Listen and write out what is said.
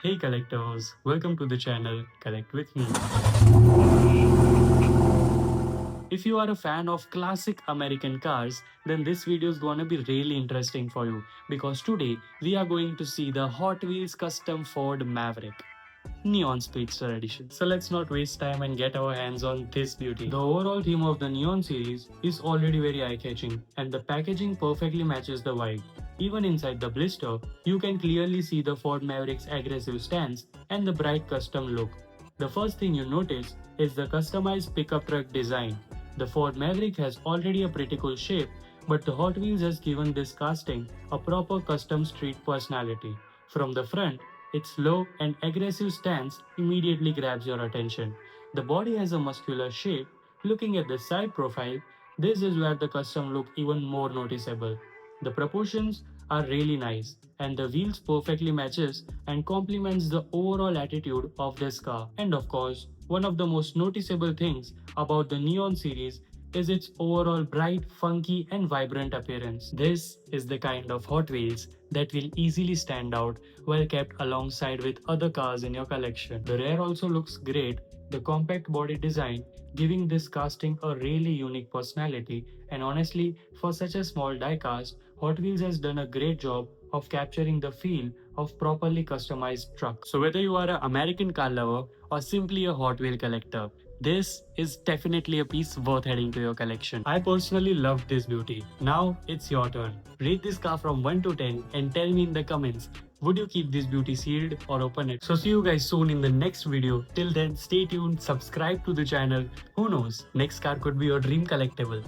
Hey collectors, welcome to the channel Collect with me. If you are a fan of classic American cars, then this video is gonna be really interesting for you because today we are going to see the Hot Wheels custom Ford Maverick. Neon Speedster Edition. So let's not waste time and get our hands on this beauty. The overall theme of the Neon series is already very eye-catching and the packaging perfectly matches the vibe. Even inside the blister, you can clearly see the Ford Maverick's aggressive stance and the bright custom look. The first thing you notice is the customized pickup truck design. The Ford Maverick has already a pretty cool shape, but the Hot Wheels has given this casting a proper custom street personality. From the front, its low and aggressive stance immediately grabs your attention. The body has a muscular shape. Looking at the side profile, this is where the custom look even more noticeable. The proportions are really nice and the wheels perfectly matches and complements the overall attitude of this car. And of course, one of the most noticeable things about the Neon series is its overall bright, funky, and vibrant appearance. This is the kind of Hot Wheels that will easily stand out while kept alongside with other cars in your collection. The rear also looks great, the compact body design giving this casting a really unique personality, and honestly, for such a small diecast, Hot Wheels has done a great job of capturing the feel of properly customized truck. So whether you are an American car lover or simply a Hot Wheel collector, this is definitely a piece worth adding to your collection. I personally love this beauty. Now it's your turn. Rate this car from 1 to 10 and tell me in the comments, would you keep this beauty sealed or open it? So see you guys soon in the next video. Till then, stay tuned, subscribe to the channel. Who knows, next car could be your dream collectible.